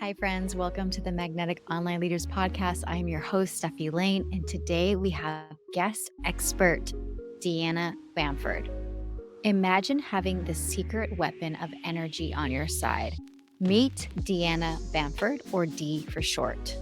Hi, friends. Welcome to the Magnetic Online Leaders Podcast. I am your host, Stefi Lane, and today we have guest expert, Deanna Bamford. Imagine having the secret weapon of energy on your side. Meet Deanna Bamford, or D for short.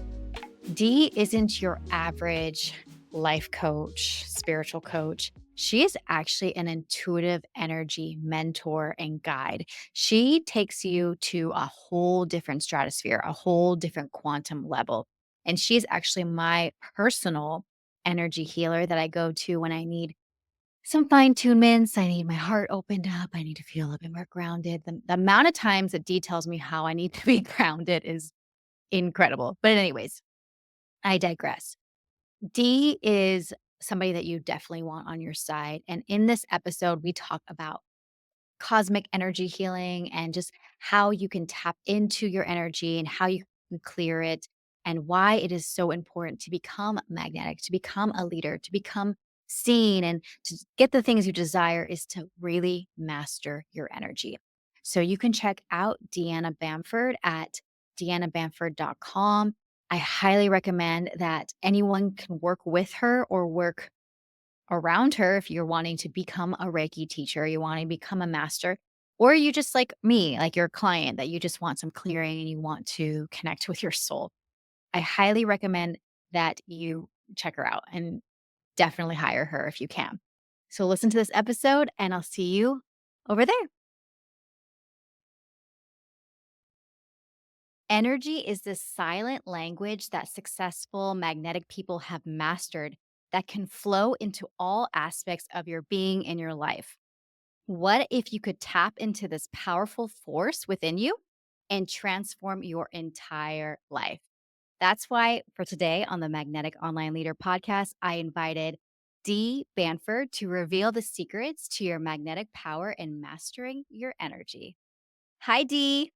D isn't your average life coach, spiritual coach. She is actually an intuitive energy mentor and guide. She takes you to a whole different stratosphere, a whole different quantum level. And she's actually my personal energy healer that I go to when I need some fine tunements. I need my heart opened up. I need to feel a little bit more grounded. The amount of times that D tells me how I need to be grounded is incredible. But, anyways, I digress. D is somebody that you definitely want on your side. And in this episode, we talk about cosmic energy healing and just how you can tap into your energy and how you can clear it and why it is so important to become magnetic, to become a leader, to become seen and to get the things you desire is to really master your energy. So you can check out Deanna Bamford at deannabamford.com. I highly recommend that anyone can work with her or work around her if you're wanting to become a Reiki teacher, you want to become a master, or you just like me, like your client that you just want some clearing and you want to connect with your soul. I highly recommend that you check her out and definitely hire her if you can. So listen to this episode and I'll see you over there. Energy is this silent language that successful magnetic people have mastered that can flow into all aspects of your being in your life. What if you could tap into this powerful force within you and transform your entire life? That's why for today on the Magnetic Online Leader podcast, I invited Dee Banford to reveal the secrets to your magnetic power and mastering your energy. Hi, Dee.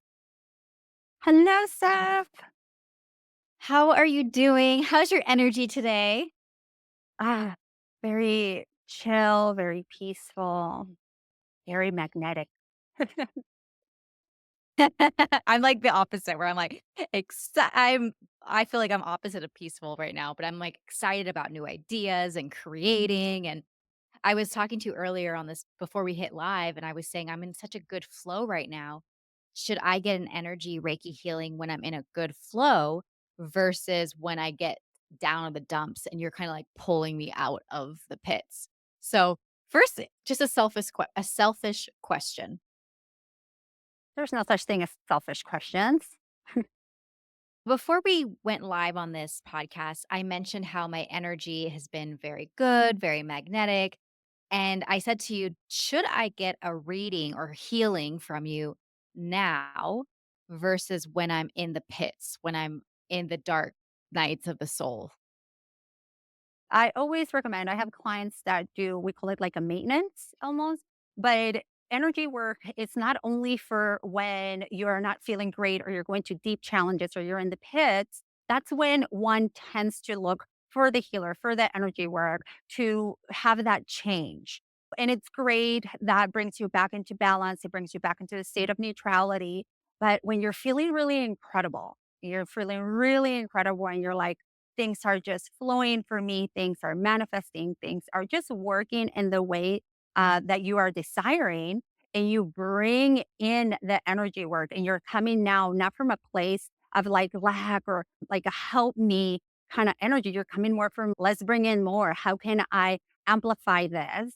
Hello, Steph. How are you doing? How's your energy today? Ah, very chill, very peaceful, very magnetic. I'm like the opposite where I'm like, I feel like I'm opposite of peaceful right now, but I'm like excited about new ideas and creating. And I was talking to you earlier on this before we hit live, and I was saying I'm in such a good flow right now. Should I get an energy Reiki healing when I'm in a good flow versus when I get down in the dumps and you're kind of like pulling me out of the pits? So, first, just a selfish question. There's no such thing as selfish questions. Before we went live on this podcast, I mentioned how my energy has been very good, very magnetic. And I said to you, should I get a reading or healing from you now versus when I'm in the pits, when I'm in the dark nights of the soul? I always recommend, I have clients that do, we call it like a maintenance almost, but energy work, it's not only for when you're not feeling great or you're going to deep challenges or you're in the pits. That's when one tends to look for the healer, for the energy work to have that change. And it's great. That brings you back into balance. It brings you back into a state of neutrality. But when you're feeling really incredible, you're feeling really incredible and you're like, things are just flowing for me, things are manifesting, things are just working in the way that you are desiring. And you bring in the energy work, and you're coming now not from a place of like lack or like a help me kind of energy. You're coming more from let's bring in more. How can I amplify this?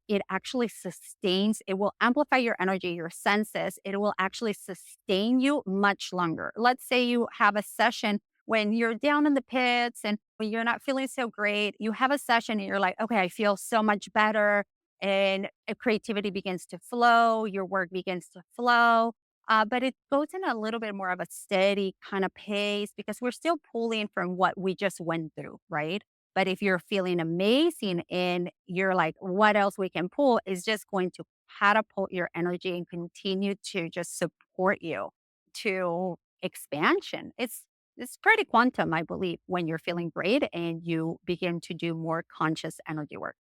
It actually sustains, it will amplify your energy, your senses. It will actually sustain you much longer. Let's say you have a session when you're down in the pits and when you're not feeling so great, you have a session and you're like, okay, I feel so much better. And creativity begins to flow, your work begins to flow. But it goes in a little bit more of a steady kind of pace because we're still pulling from what we just went through, right? But if you're feeling amazing and you're like, what else we can pull is just going to catapult your energy and continue to just support you to expansion. It's pretty quantum, I believe, when you're feeling great and you begin to do more conscious energy work.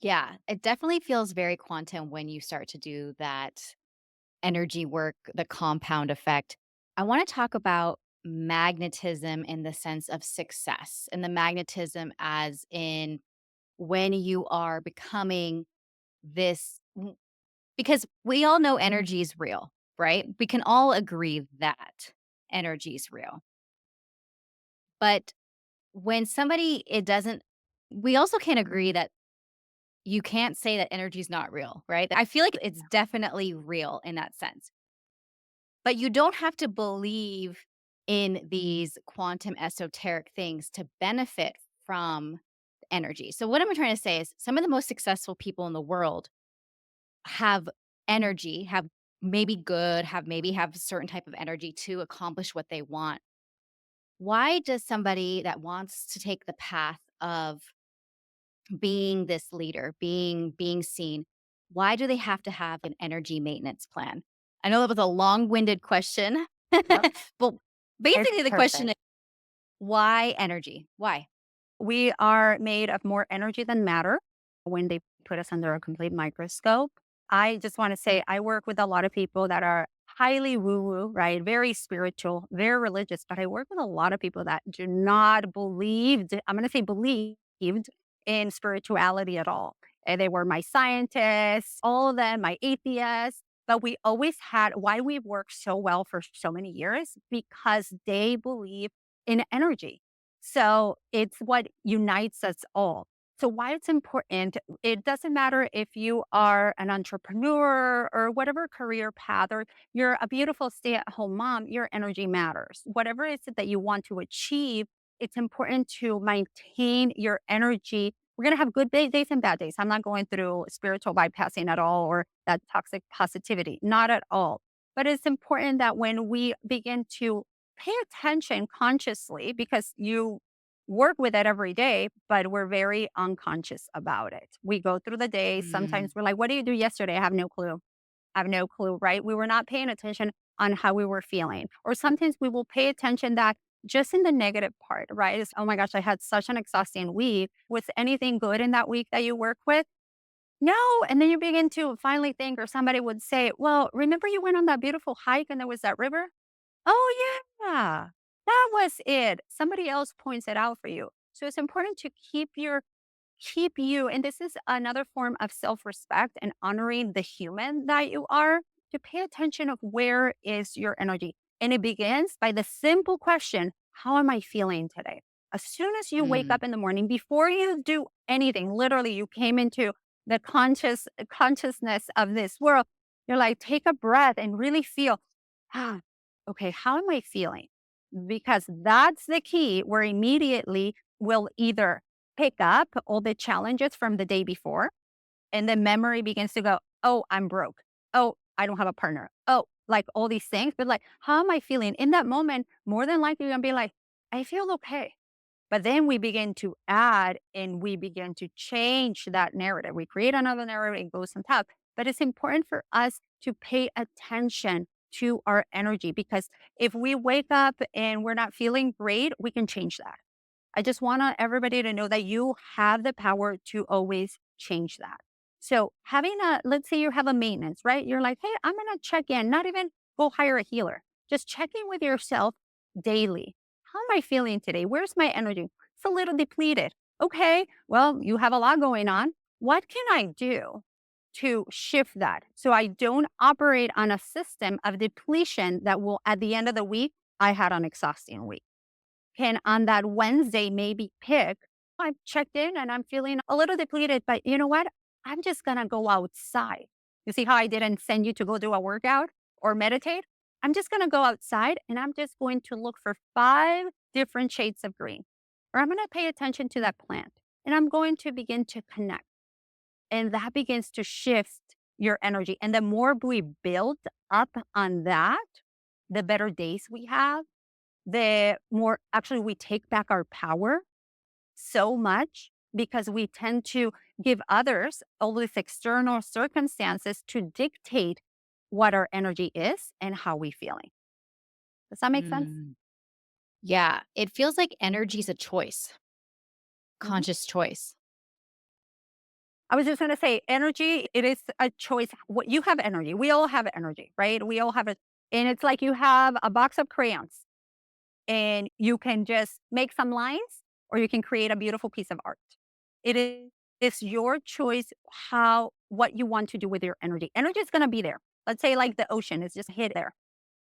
Yeah, it definitely feels very quantum when you start to do that energy work, the compound effect. I want to talk about magnetism in the sense of success and the magnetism as in when you are becoming this because we all know energy is real, right? We can all agree that energy is real. But when somebody it doesn't we also can agree that you can't say that energy is not real, right? I feel like it's definitely real in that sense. But you don't have to believe in these quantum esoteric things to benefit from energy. So what I'm trying to say is some of the most successful people in the world have energy, have maybe good, have maybe have a certain type of energy to accomplish what they want. Why does somebody that wants to take the path of being this leader, being seen, why do they have to have an energy maintenance plan? I know that was a long-winded question, Yep. but It's basically the question perfect. is why energy? Why? We are made of more energy than matter when they put us under a complete microscope. I just want to say I work with a lot of people that are highly woo woo, right? Very spiritual, very religious, but I work with a lot of people that do not believed, I'm going to say believed in spirituality at all. And they were my scientists, all of them, my atheists. But we always had why we worked so well for so many years because they believe in energy. So it's what unites us all. So why it's important, it doesn't matter if you are an entrepreneur or whatever career path or you're a beautiful stay-at-home mom, your energy matters. Whatever it is that you want to achieve, it's important to maintain your energy. We're going to have good days and bad days. I'm not going through spiritual bypassing at all or that toxic positivity, not at all. But it's important that when we begin to pay attention consciously because you work with it every day, but we're very unconscious about it. We go through the day. Mm, Sometimes we're like, what did you do yesterday? I have no clue. I have no clue, right? We were not paying attention on how we were feeling. Or sometimes we will pay attention that just in the negative part, right? Is, oh my gosh, I had such an exhausting week. Was anything good in that week that you work with? No. And then you begin to finally think, or somebody would say, well, remember you went on that beautiful hike and there was that river? Oh, yeah. That was it. Somebody else points it out for you. So it's important to keep you and this is another form of self-respect and honoring the human that you are to pay attention of where is your energy. And it begins by the simple question, how am I feeling today? As soon as you wake mm, up in the morning, before you do anything, literally you came into the consciousness of this world, you're like, take a breath and really feel, ah, okay, how am I feeling? Because that's the key where immediately we'll either pick up all the challenges from the day before, and then memory begins to go, oh, I'm broke. Oh, I don't have a partner. Oh, like all these things. But like, how am I feeling? In that moment, more than likely, you're going to be like, I feel okay. But then we begin to add and we begin to change that narrative. We create another narrative, it goes on top. But it's important for us to pay attention to our energy because if we wake up and we're not feeling great, we can change that. I just want everybody to know that you have the power to always change that. So having let's say you have a maintenance, right? You're like, hey, I'm going to check in, not even go hire a healer. Just check in with yourself daily. How am I feeling today? Where's my energy? It's a little depleted. Okay, well, you have a lot going on. What can I do to shift that so I don't operate on a system of depletion that will, at the end of the week, I had an exhausting week? Can on that Wednesday maybe pick, I've checked in and I'm feeling a little depleted, but you know what? I'm just going to go outside. You see how I didn't send you to go do a workout or meditate? I'm just going to go outside and I'm just going to look for 5 different shades of green. Or I'm going to pay attention to that plant and I'm going to begin to connect. And that begins to shift your energy. And the more we build up on that, the better days we have, the more actually we take back our power so much because we tend to give others all these external circumstances to dictate what our energy is and how we feeling. Does that make sense? mm. Yeah, it feels like energy is a choice, Mhm. conscious choice. I was just going to say energy, it is a choice. What you have energy. We all have energy, right? We all have it. And it's like you have a box of crayons and you can just make some lines or you can create a beautiful piece of art. It is it's your choice what you want to do with your energy. Energy is going to be there. Let's say like the ocean is just hit there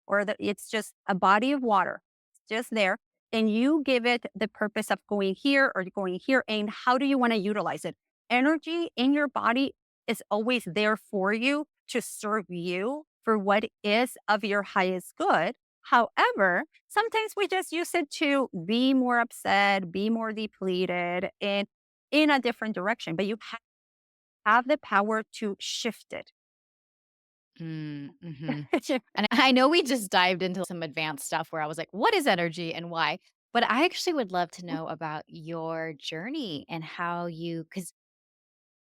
or it's just a body of water. It's just there. And you give it the purpose of going here or going here. And how do you want to utilize it? Energy in your body is always there for you to serve you for what is of your highest good. However, sometimes we just use it to be more upset, be more depleted, and in a different direction. But you have the power to shift it. Mhm. And I know we just dived into some advanced stuff where I was like, "What is energy and why?" But I actually would love to know about your journey and how because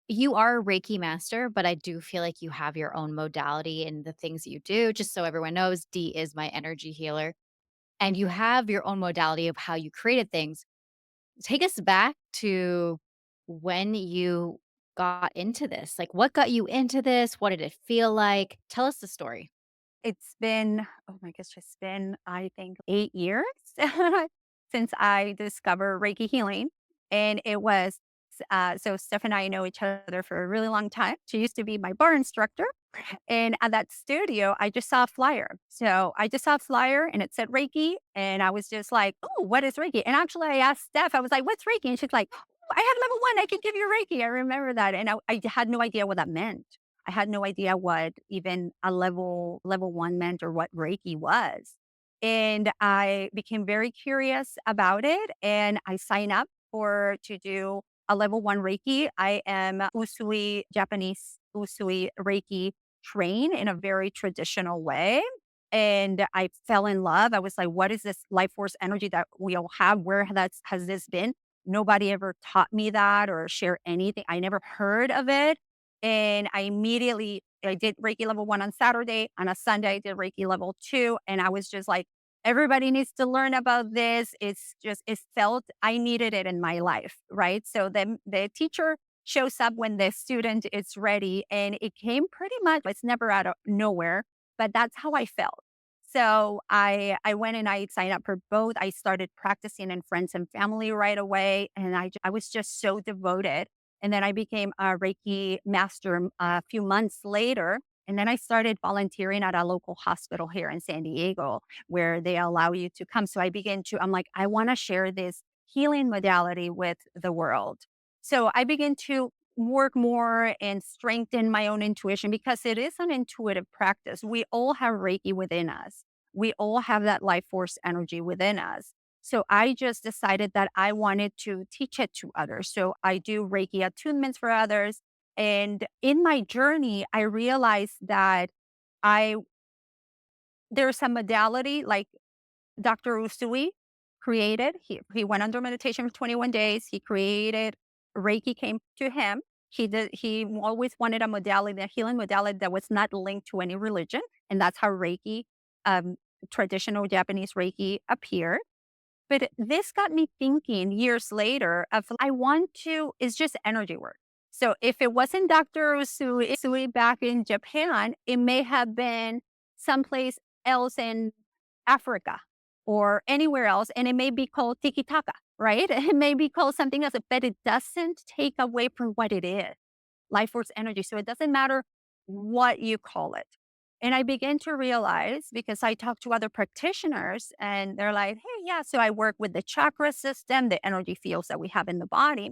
you are a Reiki master, but I do feel like you have your own modality in the things that you do. Just so everyone knows, D is my energy healer, and you have your own modality of how you created things. Take us back to when you got into this. Like, what got you into this? What did it feel like? Tell us the story. It's been, oh my gosh, it's been, I think, 8 years since I discovered Reiki healing. And it was, so Steph and I know each other for a really long time. She used to be my bar instructor. And at that studio, I just saw a flyer. So I just saw a flyer and it said Reiki. And I was just like, oh, what is Reiki? And actually, I asked Steph, I was like, what's Reiki? And she's like, oh, I have level one. I can give you Reiki. I remember that. And I had no idea what that meant. I had no idea what even a level one meant or what Reiki was. And I became very curious about it and I signed up for to do a level one Reiki. I am Usui, Japanese Usui Reiki trained in a very traditional way. And I fell in love. I was like, what is this life force energy that we all have? Where has this been? Nobody ever taught me that or share anything. I never heard of it. And I did Reiki level one on Saturday. On a Sunday, I did Reiki level two. And I was just like, everybody needs to learn about this. It felt I needed it in my life. Right. So then the teacher shows up when the student is ready. And it came pretty much, it's never out of nowhere, but that's how I felt. So I went and I signed up for both. I started practicing in friends and family right away. And I was just so devoted and then I became a Reiki master a few months later. And then I started volunteering at a local hospital here in San Diego where they allow you to come. So I'm like, I want to share this healing modality with the world. So I began to work more and strengthen my own intuition because it is an intuitive practice. We all have Reiki within us. We all have that life force energy within us. So I just decided that I wanted to teach it to others. So I do Reiki attunements for others. And in my journey, I realized that I there's a modality like Dr. Usui created. He went under meditation for 21 days. He created Reiki came to him. He always wanted a modality, a healing modality that was not linked to any religion. And that's how Reiki, um, traditional Japanese Reiki appeared. But this got me thinking years later of I want to, it's just energy work. So if it wasn't Dr. Usui back in Japan, it may have been someplace else in Africa or anywhere else. And it may be called tiki taka, right? It may be called something else, but it doesn't take away from what it is life force energy. So it doesn't matter what you call it. And I began to realize because I talked to other practitioners and they're like, hey, yeah, so I work with the chakra system, the energy fields that we have in the body.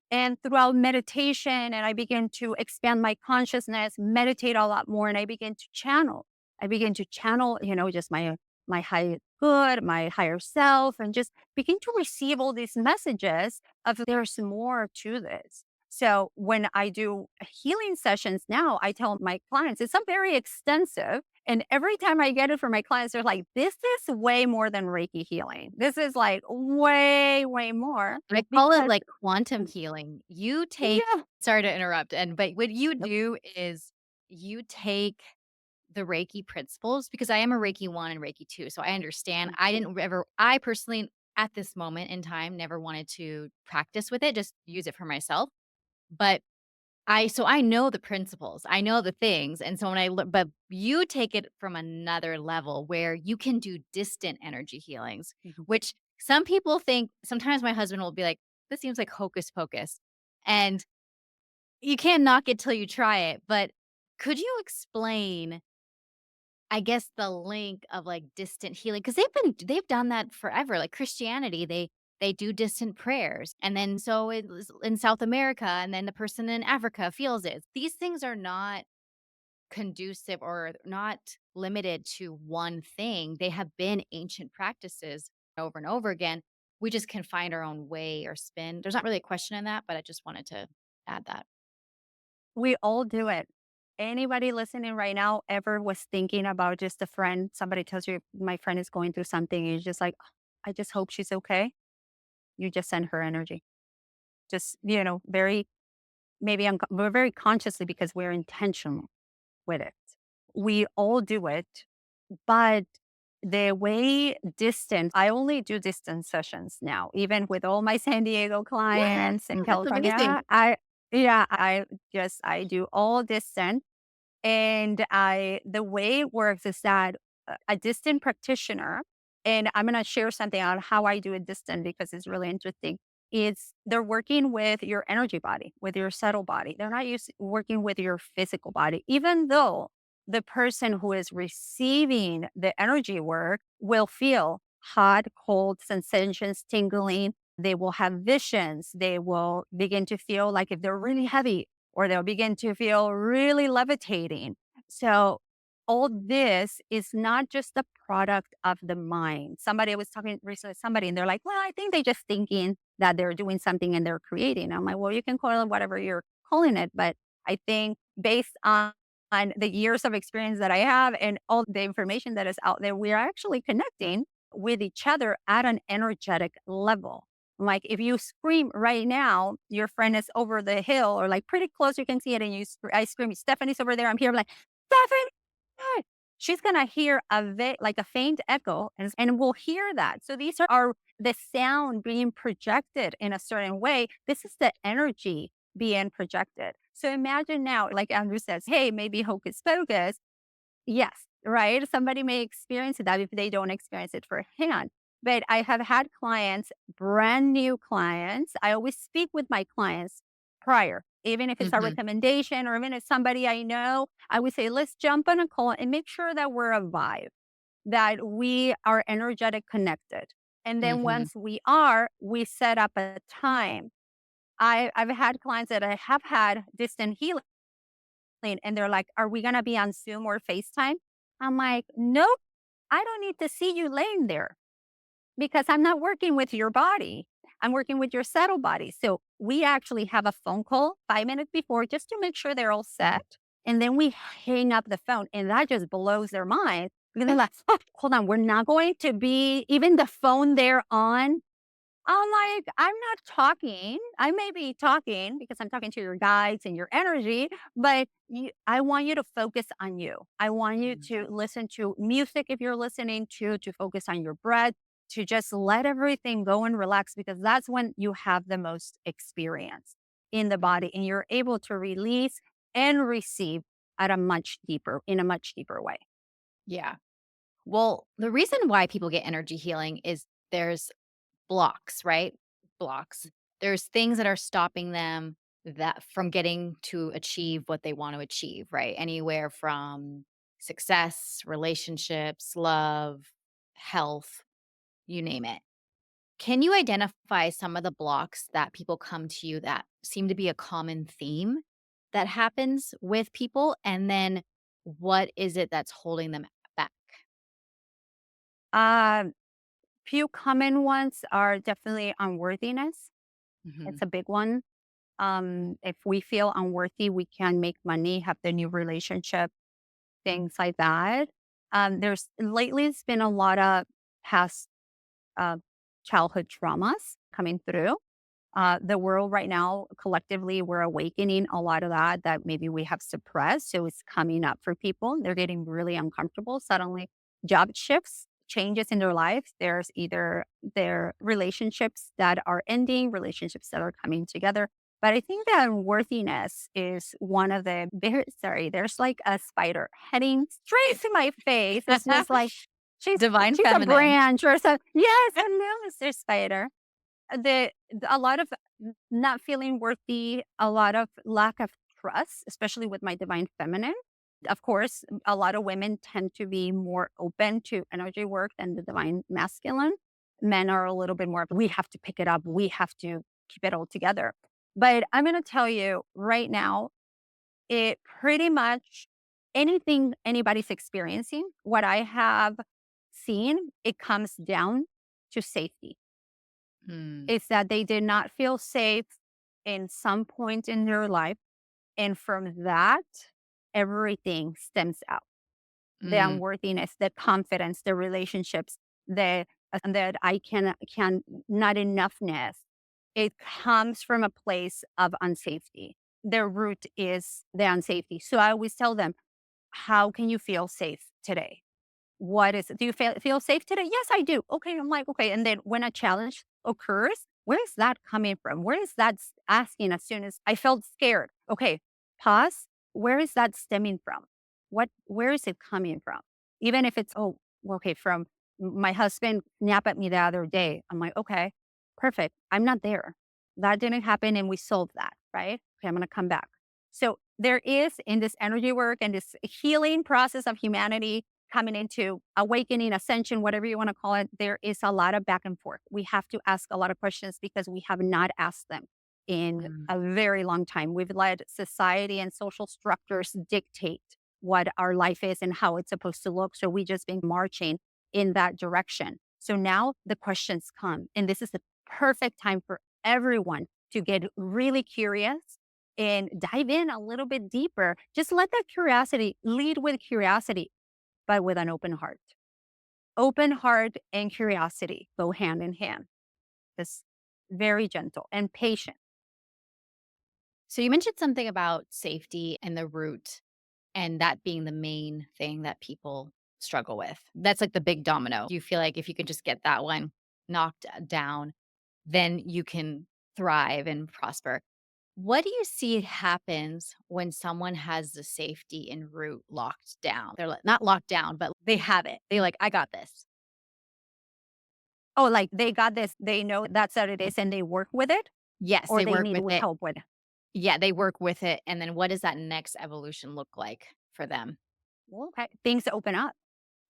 And throughout meditation, and I began to expand my consciousness, meditate a lot more, and I began to channel. I began to channel, just my high good, my higher self, and just begin to receive all these messages of there's more to this. So when I do healing sessions now, I tell my clients it's a very extensive. And every time I get it from my clients, they're like, this is way more than Reiki healing. This is like way, way more I call it because like quantum healing. You take yeah. sorry to interrupt, but what you Nope. do is you take the Reiki principles because I am a Reiki 1 and Reiki 2, so I understand. I personally, at this moment in time, never wanted to practice with it, just use it for myself. But I know the principles, I know the things, and so when but you take it from another level where you can do distant energy healings, Mhm. which some people think sometimes my husband will be like, "This seems like hocus pocus," and you can't knock it till you try it, but could you explain, I guess, the link of, like, distant healing? Because 'Cause they've done that forever, like Christianity, they do distant prayers, and then so it was in South America, and then the person in Africa feels it. These things are not conducive or not limited to one thing. They have been ancient practices over and over again. We just can find our own way or spin. There's not really a question in that, but I just wanted to add that. We all do it. Anybody listening right now ever was thinking about just a friend, somebody tells you my friend is going through something, and you're just like, "Oh, I just hope she's okay." You just send her energy. Just, very maybe we're very consciously because we're intentional with it. We all do it, but the way distance, I only do distance sessions now, even with all my San Diego What? clients in That's amazing. California. Yeah, I do all distance. And the way it works is that a distant practitioner, and I'm going to share something on how I do it distant because it's really interesting. Is they're working with your energy body, with your subtle body. They're not working with your physical body, even though the person who is receiving the energy work will feel hot, cold sensations, tingling. They will have visions. They will begin to feel like if they're really heavy, or they'll begin to feel really levitating. So, all this is not just the product of the mind. Somebody was talking recently to somebody, and they're like, well, I think they're just thinking that they're doing something and they're creating. I'm like, well, you can call it whatever you're calling it. But I think based on the years of experience that I have and all the information that is out there, we are actually connecting with each other at an energetic level. Like if you scream right now, your friend is over the hill or like pretty close, you can see it, and I scream, Stephanie's over there. I'm here. I'm like, Stephanie. She's gonna hear like a faint echo, and we'll hear that. So these are the sound being projected in a certain way. This is the energy being projected. So imagine now, like Andrew says, hey, maybe hocus pocus. Yes, right? Somebody may experience that if they don't experience it firsthand. But I have had clients, brand new clients. I always speak with my clients prior, even if it's a Mhm, recommendation or even if somebody I know, I would say, let's jump on a call and make sure that we're a vibe, that we are energetic connected. And then mhm. once we are, we set up a time. I've had clients that I have had distant healing and they're like, "Are we gonna be on Zoom or FaceTime?" I'm like, "Nope, I don't need to see you laying there because I'm not working with your body. I'm working with your subtle body." So we actually have a phone call 5 minutes before just to make sure they're all set. And then we hang up the phone, and that just blows their mind because they're like, "Oh, hold on, we're not going to be even the phone there on." I'm like, I'm not talking. I may be talking because I'm talking to your guides and your energy, but I want you to focus on you. I want you Mhm. to listen to music if you're listening to focus on your breath, to just let everything go and relax because that's when you have the most experience in the Mhm. body and you're able to release and receive in a much deeper way. Yeah. Well, the reason why people get energy healing is there's blocks, right? Blocks. There's things that are stopping them that from getting to achieve what they want to achieve, right? Anywhere from success, relationships, love, health, you name it. Can you identify some of the blocks that people come to you that seem to be a common theme that happens with people? And then what is it that's holding them back? Um, Few common ones are definitely unworthiness. It's Mhm. a big one. If we feel unworthy, we can't make money, have the new relationship, things like that. There's lately it's been a lot of past uh, childhood traumas coming through. The world right now, collectively, we're awakening a lot of that maybe we have suppressed. So it's coming up for people. They're getting really uncomfortable. Suddenly, job shifts, changes in their life. There's either their relationships that are ending, relationships that are coming together. But I think that unworthiness is one of the sorry, there's like a spider heading straight to my face. It's just like she's Divine she's a feminine. branch or something. Yes, hello, Mr. Spider. A lot of not feeling worthy, a lot of lack of trust, especially with my divine feminine. Of course, a lot of women tend to be more open to energy work than the divine masculine. Men are a little bit more, we have to pick it up, we have to keep it all together. But I'm going to tell you right now, it pretty much anything anybody's experiencing, what I have seen, it comes down to safety. Mm, It's that they did not feel safe in some point in their life. And from that, everything stems out. The mm, unworthiness, the confidence, the relationships, the that I can not enoughness. It comes from a place of unsafety. Their root is the unsafety. So I always tell them, how can you feel safe today? What is it? Do you feel safe today? Yes, I do. Okay. I'm like, okay. And then when a challenge occurs, where is that coming from? Where is that asking as soon as I felt scared? Okay, pause. Where is that stemming from? Where is it coming from? Even if it's, oh, well, okay, from my husband snapped at me the other day. I'm like, okay, perfect. I'm not there. That didn't happen and we solved that, right? Okay, I'm going to come back. So there is in this energy work and this healing process of humanity coming into awakening, ascension, whatever you want to call it, there is a lot of back and forth. We have to ask a lot of questions because we have not asked them in mm. a very long time. We've let society and social structures dictate what our life is and how it's supposed to look. So we just been marching in that direction. So now the questions come, and this is the perfect time for everyone to get really curious and dive in a little bit deeper. Just let that curiosity lead with curiosity but with an open heart. Open heart and curiosity go hand in hand. Just very gentle and patient. So you mentioned something about safety and the root, and that being the main thing that people struggle with. That's like the big domino. Do you feel like if you could just get that one knocked down, then you can thrive and prosper? What do you see happens when someone has the safety and root locked down? They're like, not locked down, but they have it. They like, I got this. Oh, like they got this, they know that's what it is and they work with it, Yes, or they they work need with it. help with it. Yeah, they work with it. And then what does that next evolution look like for them? Well, okay. Things open up.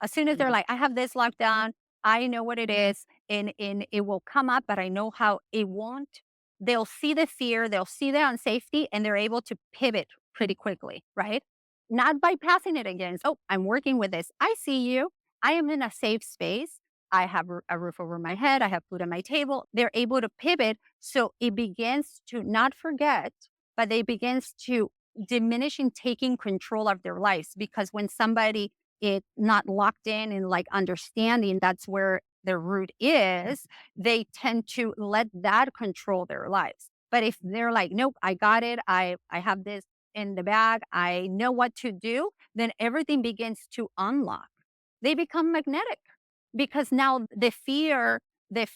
As soon as they're Mm, like, I have this locked down, I know what it is, and it will come up, but I know how it won't. They'll see the fear, they'll see the unsafety, and they're able to pivot pretty quickly, right? Not bypassing it again. Oh, I'm working with this. I see you. I am in a safe space. I have a roof over my head. I have food on my table. They're able to pivot. So it begins to not forget, but they begins to diminish in taking control of their lives because when somebody it not locked in and like understanding that's where their root is, they tend to let that control their lives. But if they're like, nope, I got it, I have this in the bag, I know what to do, then everything begins to unlock. They become magnetic because now the feeling of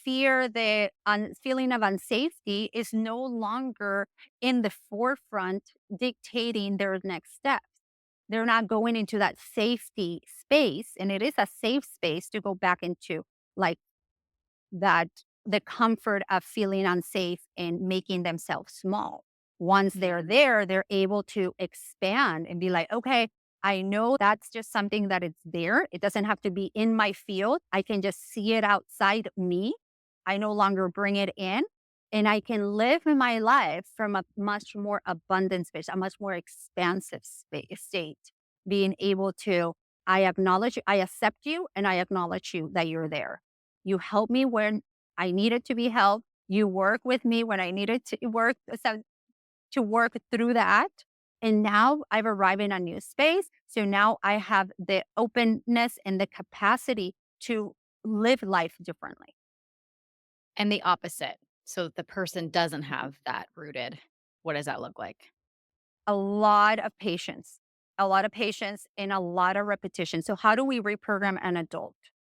unsafety is no longer in the forefront dictating their next steps. They're not going into that safety space, and it is a safe space to go back into, like, that the comfort of feeling unsafe and making themselves small. Once they're mm. there, they're able to expand and be like, okay, I know that's just something that it's there. It doesn't have to be in my field. I can just see it outside me. I no longer bring it in. And I can live my life from a much more abundant space, a much more expansive state, being able to, I acknowledge, I accept you, and I acknowledge you that you're there. You help me when I needed to be helped. You work with me when I needed to work to work through that. And now I've arrived in a new space. So now I have the openness and the capacity to live life differently. And the opposite. So the person doesn't have that rooted. What does that look like? A lot of patience, a lot of patience and a lot of repetition. So how do we reprogram an adult?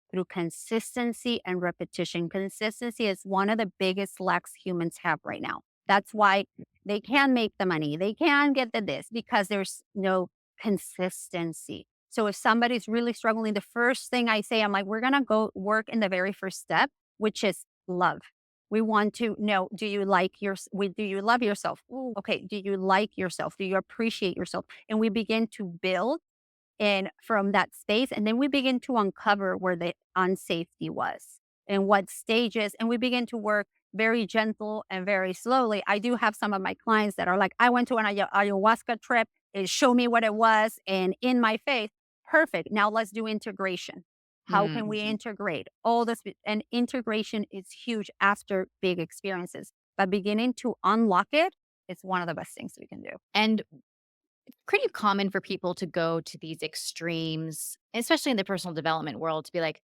Through consistency and repetition. Consistency is one of the biggest lacks humans have right now. That's why They can make the money. They can get the this because there's no consistency. So if somebody's really struggling, the first thing I say, I'm like, we're going to go work in the very first step, which is love. We want to know, do you like do you love yourself? Ooh, okay. Do you like yourself? Do you appreciate yourself? And we begin to build and from that space, and then we begin to uncover where the unsafety was and what stages, and we begin to work very gentle and very slowly. I do have some of my clients that are like, I went to an ayahuasca trip, it showed me what it was, and in my face, perfect. Now let's do integration. How can we Mhm. integrate all this? And integration is huge after big experiences, but beginning to unlock it is one of the best things we can do. And pretty common for people to go to these extremes, especially in the personal development world, to be like,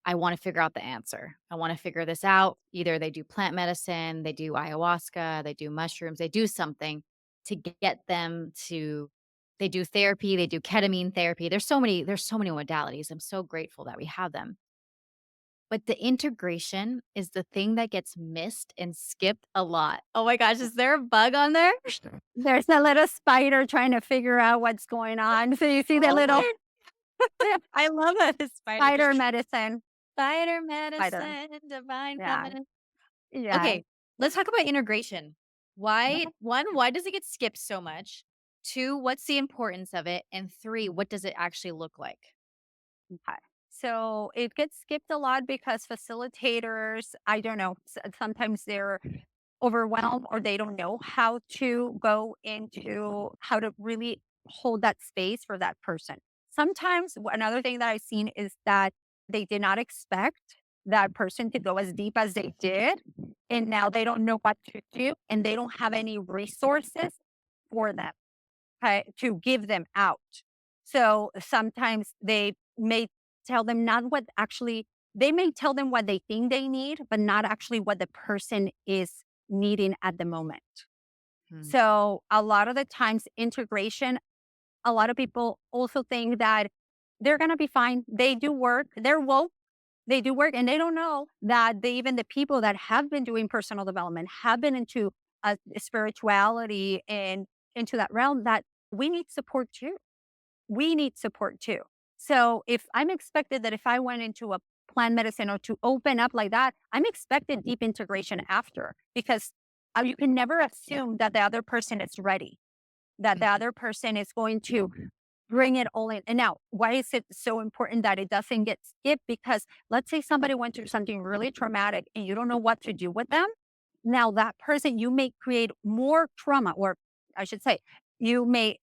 I want to figure out the answer. I want to figure this out. Either they do plant medicine, they do ayahuasca, they do mushrooms, they do something to get them to, they do therapy, they do ketamine therapy. There's so many modalities. I'm so grateful that we have them. But the integration is the thing that gets missed and skipped a lot. Oh my gosh, is there a bug on there? There's a little spider trying to figure out what's going on. So you see the Oh little my I love that the spider spider just medicine. spider Spider. medicine, divine Yeah. feminine. Yeah. Okay, let's talk about integration. Why does it get skipped so much? 2, what's the importance of it? And 3, what does it actually look like? Okay. So it gets skipped a lot because facilitators, I don't know, sometimes they're overwhelmed or they don't know how to go into how to really hold that space for that person. Sometimes another thing that I've seen is that they did not expect that person to go as deep as they did. And now they don't know what to do and they don't have any resources for them, okay, to give them out. So sometimes they may tell them not what actually, they may tell them what they think they need, but not actually what the person is needing at the moment. Hmm. So a lot of the times, integration, a lot of people also think that they're going to be fine. They do work, they're woke, they do work, and they don't know that even the people that have been doing personal development have been into spirituality and into that realm that we need support too. We need support too. So if I'm expected that if I went into a plant medicine or to open up like that, I'm expected deep integration after because you can never assume that the other person is ready, that the Mhm. other person is going to bring it all in. And now, why is it so important that it doesn't get skipped? Because let's say somebody went through something really traumatic and you don't know what to do with them. Now, that person, you may create more trauma, or I should say, you may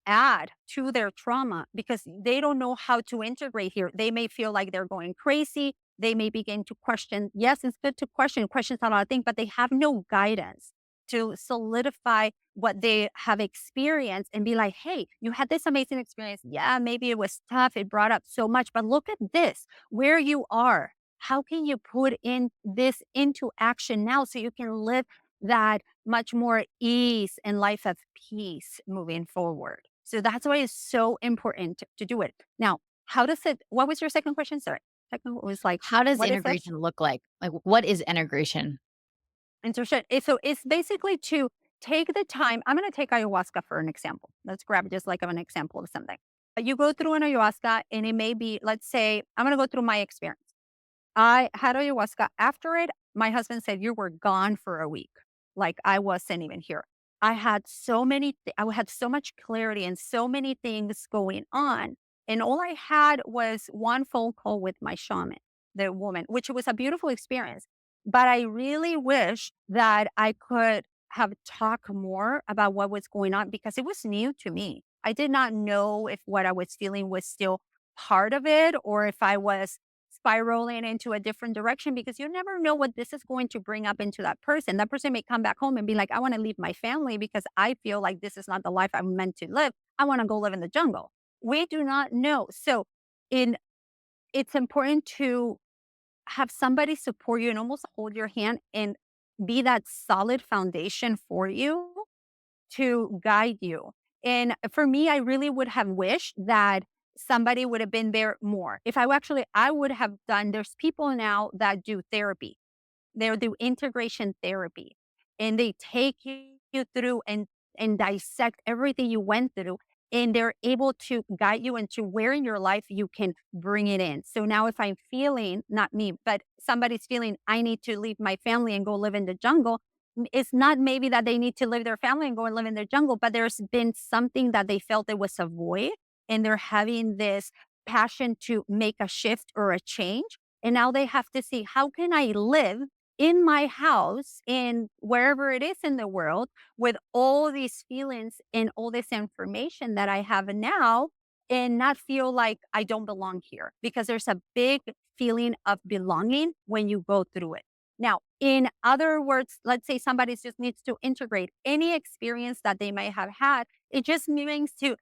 add to their trauma because they don't know how to integrate here. They may feel like they're going crazy. They may begin to question. Yes, it's good to question, questions a lot of things, but they have no guidance to solidify what they have experienced and be like, hey, you had this amazing experience. Yeah, maybe it was tough. It brought up so much, but look at this, where you are. How can you put in this into action now so you can live that much more ease and life of peace moving forward? So that's why it's so important to do it. Now, how does it, what was your second question? Sorry. Second was like, How does what is it? integration look like? Like, what is integration? Insertion. So it's basically to take the time. I'm going to take ayahuasca for an example. Let's grab just like an example of something. You go through an ayahuasca and it may be, let's say, I'm going to go through my experience. I had ayahuasca. After it, my husband said, you were gone for a week. Like I wasn't even here. I had I had so much clarity and so many things going on. And all I had was one phone call with my shaman, the woman, which was a beautiful experience. But I really wish that I could have talked more about what was going on because it was new to me. I did not know if what I was feeling was still part of it or if I was spiraling into a different direction because you never know what this is going to bring up into that person. That person may come back home and be like, I want to leave my family because I feel like this is not the life I'm meant to live. I want to go live in the jungle. We do not know. So in it's important to have somebody support you and almost hold your hand and be that solid foundation for you to guide you. And for me, I really would have wished that somebody would have been there more. If I would have done, there's people now that do therapy. They do integration therapy and they take you you through and dissect everything you went through, and they're able to guide you into where in your life you can bring it in. So now if I'm feeling, not me, but somebody's feeling I need to leave my family and go live in the jungle, it's not maybe that they need to leave their family and go and live in the jungle, but there's been something that they felt it was a void, and they're having this passion to make a shift or a change. And now they have to see, how can I live in my house in wherever it is in the world with all these feelings and all this information that I have now, and not feel like I don't belong here? Because there's a big feeling of belonging when you go through it. Now, in other words, let's say somebody just needs to integrate any experience that they may have had. It just means to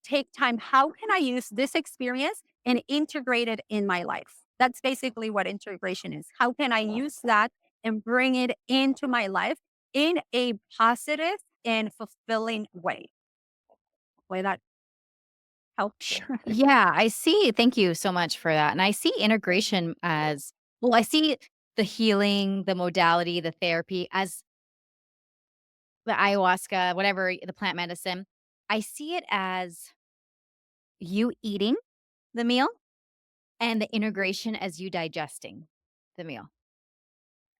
take time. How can I use this experience and integrate it in my life? That's basically what integration is. How can I use that and bring it into my life in a positive and fulfilling way? Way that helps. Yeah, I see. Thank you so much for that. And I see integration as well, I see the healing, the modality, the therapy as the ayahuasca, whatever the plant medicine. I see it as you eating the meal and the integration as you digesting the meal.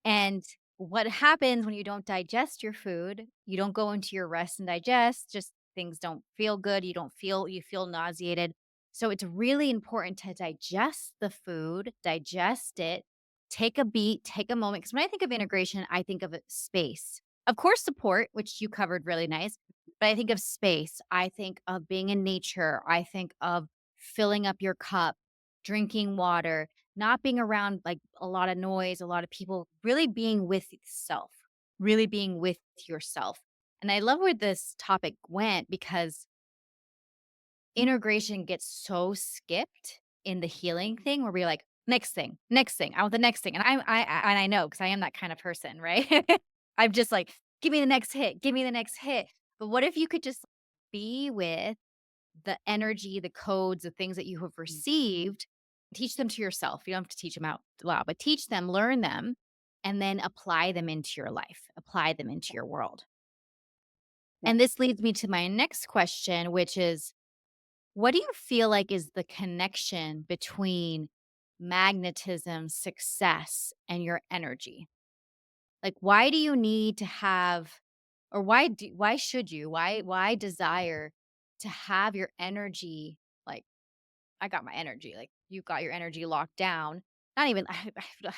And what happens when you don't digest your food, you don't go into your rest and digest, just things don't feel good, you feel nauseated. So it's really important to digest the food, digest it, take a beat, take a moment. Because when I think of integration, I think of it space. Of course, support, which you covered really nice, but I think of space. I think of being in nature. I think of filling up your cup, drinking water, not being around, like, a lot of noise, a lot of people, really being with self, really being with yourself. And I love where this topic went because integration gets so skipped in the healing thing where we're like, next thing, I want the next thing." And I know because I am that kind of person, right? I'm just like, "Give me the next hit, give me the next hit." But what if you could just be with the energy, the codes, the things that you have received, teach them to yourself. You don't have to teach them out loud, but teach them, learn them, and then apply them into your life, apply them into your world. Yeah. And this leads me to my next question, which is what do you feel like is the connection between magnetism, success, and your energy? Like, why do you need to have, or why should you, why desire to have your energy like I got my energy. Like, you got your energy locked down. Not even I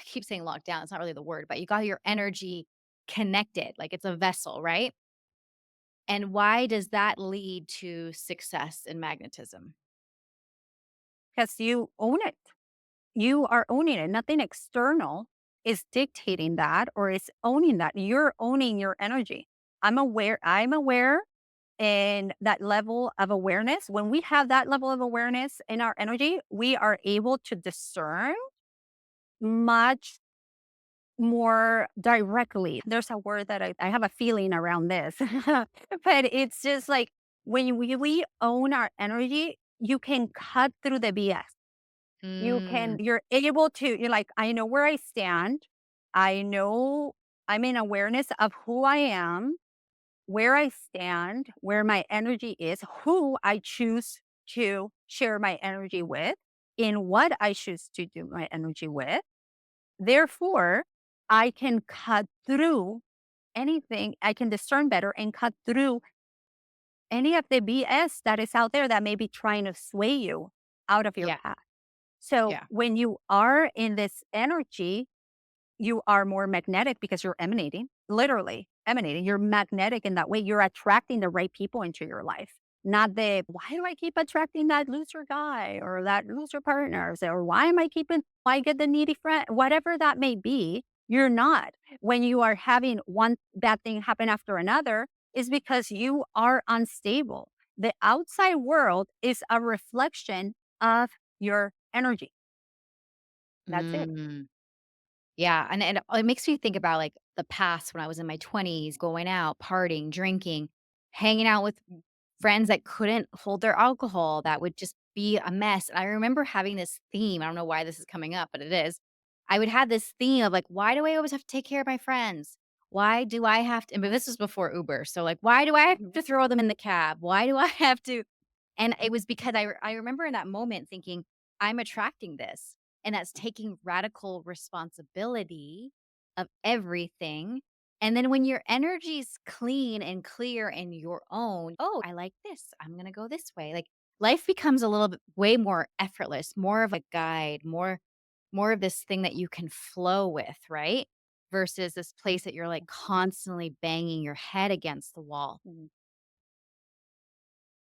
keep saying locked down, it's not really the word, but you got your energy connected, like it's a vessel, right? And why does that lead to success in magnetism? Because you own it. You are owning it. Nothing external is dictating that or is owning that. You're owning your energy. I'm aware and that level of awareness, when we have that level of awareness in our energy, we are able to discern much more directly. There's a word that I have a feeling around this, but it's just like when we own our energy, you can cut through the BS. Mm, You're able to, you're like, I know where I stand. I know I'm in awareness of who I am, where I stand, where my energy is, who I choose to share my energy with, in what I choose to do my energy with. Therefore, I can cut through anything. I can discern better and cut through any of the BS that is out there that may be trying to sway you out of your yeah, path. So yeah. when you are in this energy, you are more magnetic because you're emanating, literally emanating. You're magnetic in that way. You're attracting the right people into your life. Not the, why do I keep attracting that loser guy or that loser partner? Or why am I keeping, why get the needy friend? Whatever that may be, you're not. When you are having one bad thing happen after another, is because you are unstable. The outside world is a reflection of your energy. That's it. Mm, yeah, and it makes me think about, like, the past when I was in my 20s, going out, partying, drinking, hanging out with friends that couldn't hold their alcohol, that would just be a mess, and I remember having this theme, I don't know why this is coming up, but it is. I would have this theme of, like, "Why do I always have to take care of my friends? why do I have to, but this was before Uber. So like, why do I have Mhm. to throw them in the cab? Why do I have to? And it was because I remember in that moment thinking, I'm attracting this. And that's taking radical responsibility of everything. And then when your energy's clean and clear and your own, oh, I like this. I'm going to go this way. Like life becomes a little bit way more effortless, more of a guide, more of this thing that you can flow with, right? Versus this place that you're like constantly banging your head against the wall. Mhm.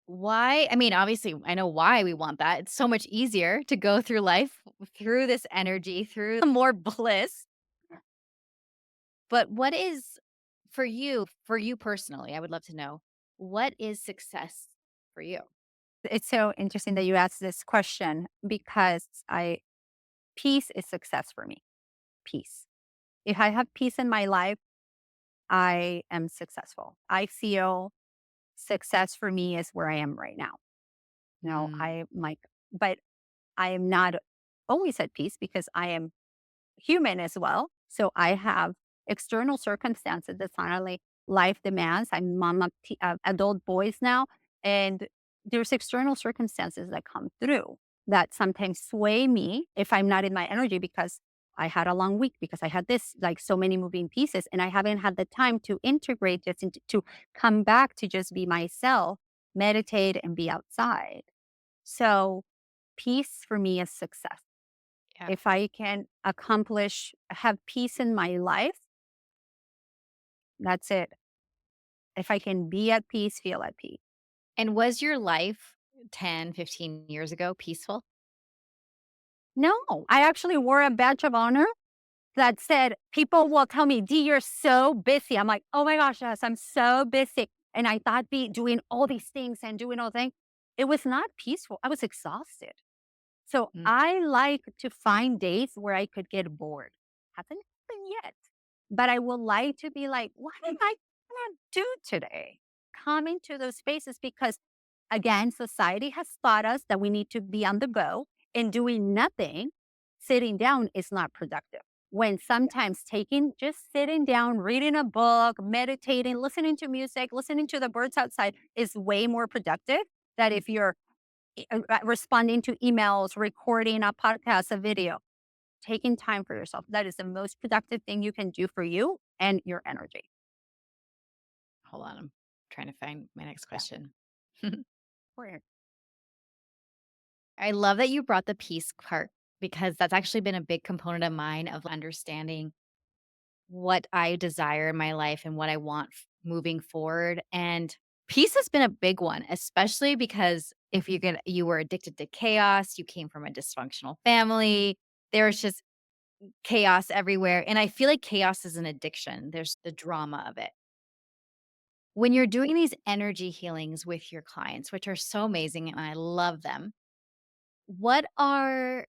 Why? I mean, obviously, I know why we want that. It's so much easier to go through life through this energy, through more bliss. But what is for you personally, I would love to know, what is success for you? It's so interesting that you asked this question because peace is success for me. Peace. If I have peace in my life, I am successful. I feel success for me is where I am right now. No, Mm, I might, but I am not always at peace because I am human as well. So I have external circumstances that finally life demands. I'm mom of adult boys now, and there's external circumstances that come through that sometimes sway me if I'm not in my energy because I had a long week because I had this like so many moving pieces and I haven't had the time to integrate just into to come back to just be myself, meditate and be outside. So peace for me is success. yeah. If I can have peace in my life, that's it. If I can be at peace, feel at peace. And was your life 10, 15 years ago peaceful? No, I actually wore a badge of honor that said, people will tell me, D, you're so busy. I'm like, oh my gosh, yes, I'm so busy. And I thought be doing all these things and doing all things. It was not peaceful. I was exhausted. So Mm, I like to find days where I could get bored. Hasn't happened yet. But I would like to be like, what am I gonna do today? Come into those spaces because again, society has taught us that we need to be on the go and doing nothing, sitting down is not productive. When sometimes just sitting down, reading a book, meditating, listening to music, listening to the birds outside is way more productive than if you're responding to emails, recording a podcast, a video, taking time for yourself. That is the most productive thing you can do for you and your energy. hold on, I'm trying to find my next Yeah. question. Weird. I love that you brought the peace part because that's actually been a big component of mine of understanding what I desire in my life and what I want moving forward. And peace has been a big one, especially because if you were addicted to chaos, you came from a dysfunctional family, there was just chaos everywhere. And I feel like chaos is an addiction. There's the drama of it. When you're doing these energy healings with your clients, which are so amazing and I love them, what are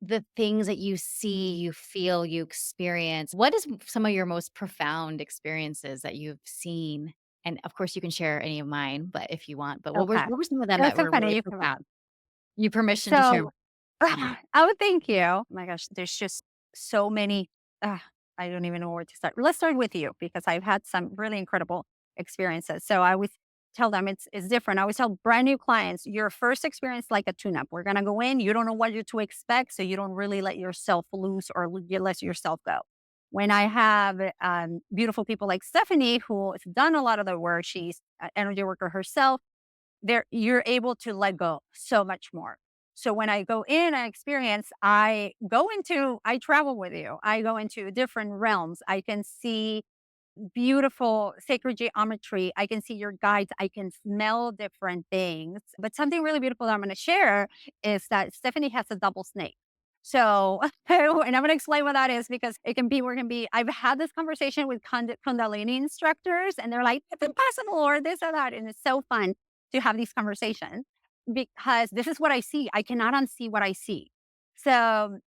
the things that you see, you feel, you experience? What is some of your most profound experiences that you've seen? And of course, you can share any of mine, but if you want, but Okay. what were some of them that That's so were funny. really You come up. profound? You permission to share. So I would thank you. Oh my gosh, there's just so many. Uh, I don't even know where to start. Let's start with you because I've had some really incredible experiences. So I always tell them it's different. I always tell brand new clients, your first experience like a tune-up. We're gonna go in, you don't know what you to expect, so you don't really let yourself loose or you let yourself go. When I have beautiful people like Stephanie, who has done a lot of the work, she's an energy worker herself there you're able to let go so much more. So when I go in, I travel with you. I go into different realms. I can see beautiful sacred geometry. I can see your guides. I can smell different things. But something really beautiful that I'm going to share is that Stephanie has a double snake. So, and I'm going to explain what that is because it can be. I've had this conversation with Kundalini instructors, and they're like, it's impossible or this or that. And it's so fun to have these conversations because this is what I see. I cannot unsee what I see. So,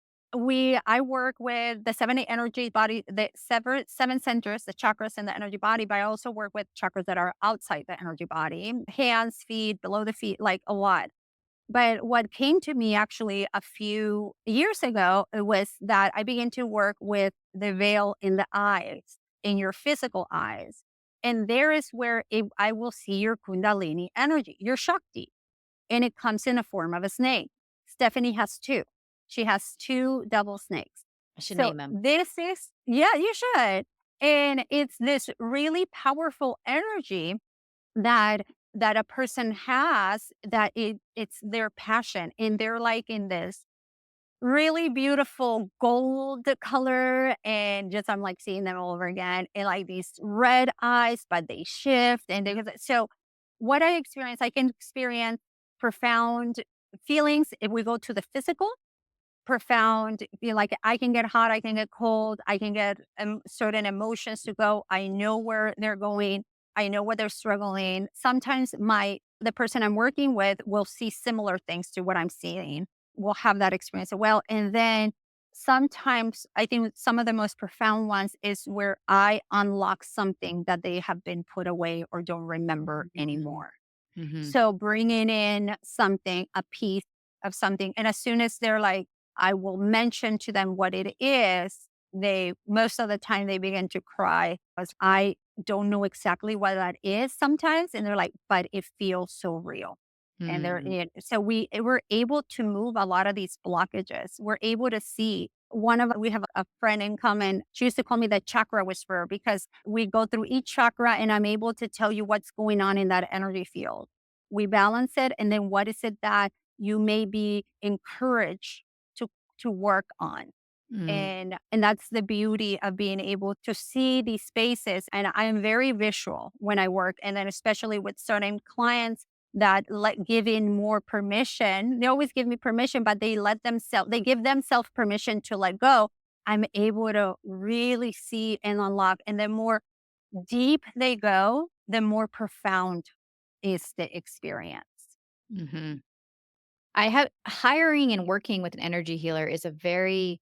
I work with the 7 8 energy body, the seven centers, the chakras in the energy body, but I also work with chakras that are outside the energy body, hands, feet, below the feet, like a lot. But what came to me actually a few years ago was that I began to work with the veil in the eyes. in your physical eyes. And there is where I will see your Kundalini energy, your Shakti, and it comes in a form of a snake. Stephanie has two. She has two double snakes. I should So name them. this is, yeah, you should. And it's this really powerful energy that a person has, that it's their passion, and they're like in this really beautiful gold color, and just I'm like seeing them all over again, and like these red eyes, but they shift, and so what I can experience profound feelings if we go to the physical. Profound, like I can get hot, I can get cold, I can get certain emotions to go. I know where they're going. I know where they're struggling. Sometimes the person I'm working with will see similar things to what I'm seeing. We'll have that experience as well. And then sometimes I think some of the most profound ones is where I unlock something that they have been put away or don't remember Mhm. anymore. Mhm. So bringing in something, a piece of something, and as soon as they're like, I will mention to them what it is, they most of the time they begin to cry because I don't know exactly what that is sometimes, and they're like, but it feels so real. And Mm. so we're able to move a lot of these blockages. We're able to see we have a friend in common. She used to call me the chakra whisperer because we go through each chakra and I'm able to tell you what's going on in that energy field. We balance it, and then what is it that you may be encouraged to work on. Mm. And that's the beauty of being able to see these spaces. And I am very visual when I work, and then especially with certain clients that give in more permission. They always give me permission, but they give themselves permission to let go. I'm able to really see and unlock. And the more deep they go, the more profound is the experience. Mhm. I have hiring and working with an energy healer is a very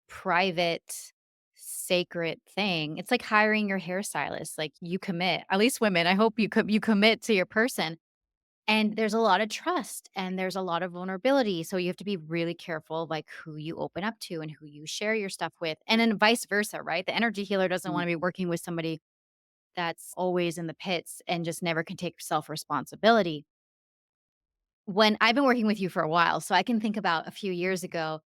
private, sacred thing. It's like hiring your hairstylist. Like you commit, at least women. I hope you commit to your person. And there's a lot of trust and there's a lot of vulnerability. So you have to be really careful of like who you open up to and who you share your stuff with. And then vice versa, right? The energy healer doesn't want to be working with somebody that's always in the pits and just never can take self responsibility. When I've been working with you for a while, so I can think about a few years ago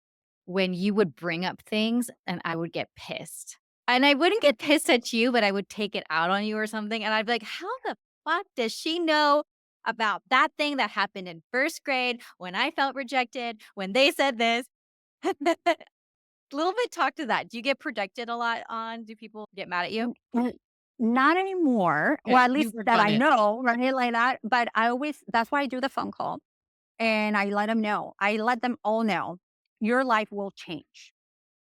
when you would bring up things and I would get pissed. And I wouldn't get pissed at you, but I would take it out on you or something. And I'd be like, how the fuck does she know about that thing that happened in first grade when I felt rejected, when they said this? A little bit talk to that. Do you get projected a lot on? Do people get mad at you? Mm, not anymore. Well, Okay, at you least worked that on I it. know, right? Like that. But that's why I do the phone call, and I let them know. I let them all know your life will change.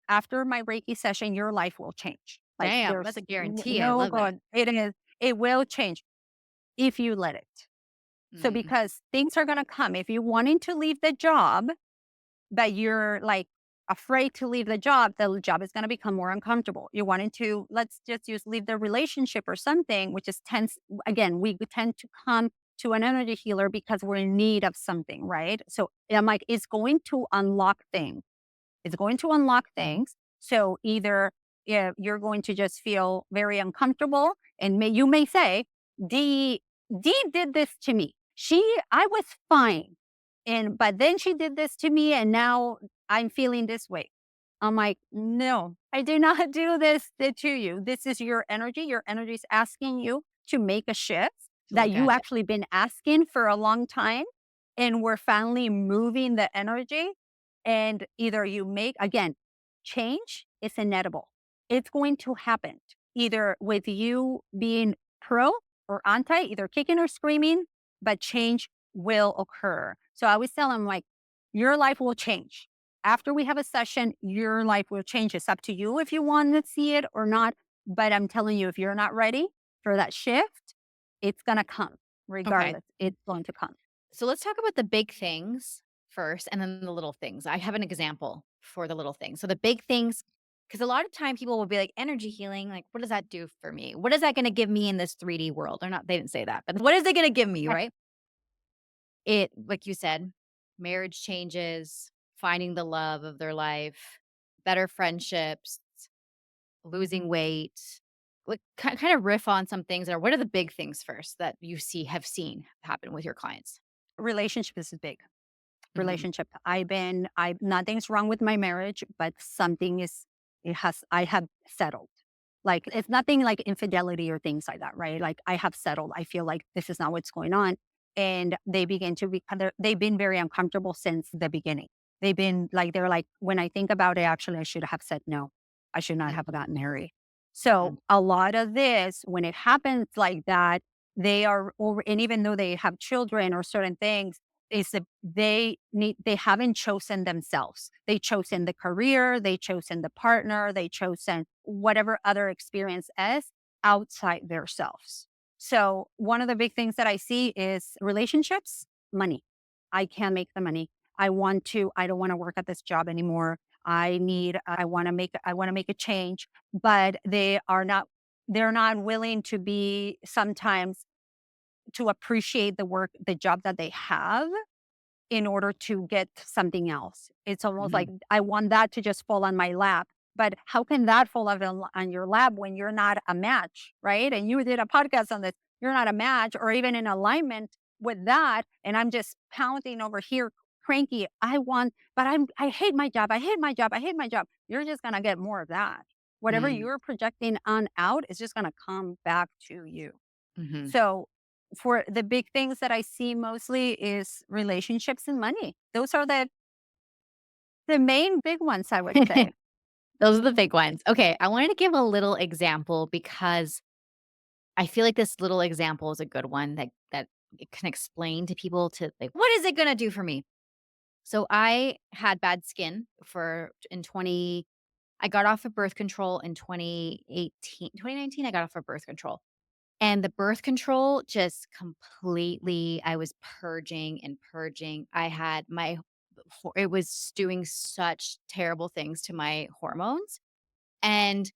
After my Reiki session, your life will change. Like Damn, that's there's a guarantee. I no love that. God. It will change if you let it. So Mm, because things are going to come. If you're wanting to leave the job, but you're like afraid to leave the job is going to become more uncomfortable. You're wanting to, let's just use leave the relationship or something, which is tense. Again, we tend to come to an energy healer because we're in need of something, right? So I'm like, it's going to unlock things. It's going to unlock things. So either you're going to just feel very uncomfortable, and you may say, D D did this to me. I was fine, and but then she did this to me, and now I'm feeling this way. I'm like, no, I did not do this to you. This is your energy. Your energy is asking you to make a shift to that look you at it. actually been asking for a long time, and we're finally moving the energy. And either you make, again, change is inevitable. It's going to happen either with you being pro or anti, either kicking or screaming, but change will occur. So I always tell them, like, your life will change. After we have a session, your life will change. It's up to you if you want to see it or not. But I'm telling you, if you're not ready for that shift, it's going to come Okay. regardless. It's going to come. So let's talk about the big things first and then the little things. I have an example for the little things. So the big things, because a lot of time people will be like, energy healing, like, what does that do for me? What is that going to give me in this 3D world? Or not, they didn't say that, but what is it going to give me, right? It, like you said, marriage changes, finding the love of their life, better friendships, losing weight. like, kind of riff on some things, or what are the big things first that you have seen happen with your clients? Relationship is big. Mhm. Relationship. I nothing's wrong with my marriage, but something is I have settled. Like it's nothing like infidelity or things like that, right? Like I have settled. I feel like this is not what's going on. And they begin to be they've been very uncomfortable since the beginning. They're like, when I think about it, actually I should have said no. I should not have gotten married. So Mhm. a lot of this, when it happens like that, they are over, and even though they have children or certain things, is that they haven't chosen themselves. They chosen the career, they chosen the partner, they chosen whatever other experience is outside their selves. So one of the big things that I see is relationships, money. I can't make the money. I don't want to work at this job anymore. I want to make a change, but they're not willing to be sometimes to appreciate the job that they have in order to get something else. It's almost like Mhm. I want that to just fall on my lap. But how can that fall on your lap when you're not a match, right? And you did a podcast on this. You're not a match or even in alignment with that. And I'm just pounding over here, cranky. I hate my job. I hate my job. I hate my job. You're just going to get more of that. Whatever Mm. you're projecting on out is just going to come back to you. Mhm. So, for the big things that I see mostly is relationships and money. Those are the main big ones, I would say. Those are the big ones. Okay, I wanted to give a little example because I feel like this little example is a good one that it can explain to people to like, what is it gonna do for me? So I had bad skin for in 20 I got off of birth control in 2019. I got off of birth control. And the birth control just completely I was purging and purging. I had it was doing such terrible things to my hormones, and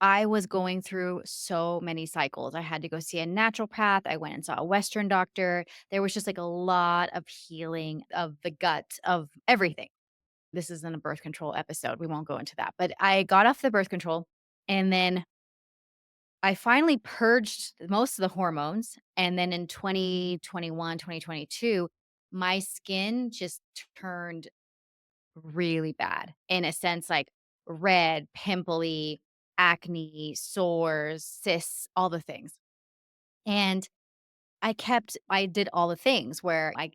I was going through so many cycles. I had to go see a naturopath. I went and saw a Western doctor. There was just like a lot of healing of the gut, of everything. This isn't a birth control episode. We won't go into that. But I got off the birth control, and then I finally purged most of the hormones. And then in 2021, 2022, my skin just turned really bad, in a sense, like red, pimply, acne, sores, cysts, all the things. And I did all the things where I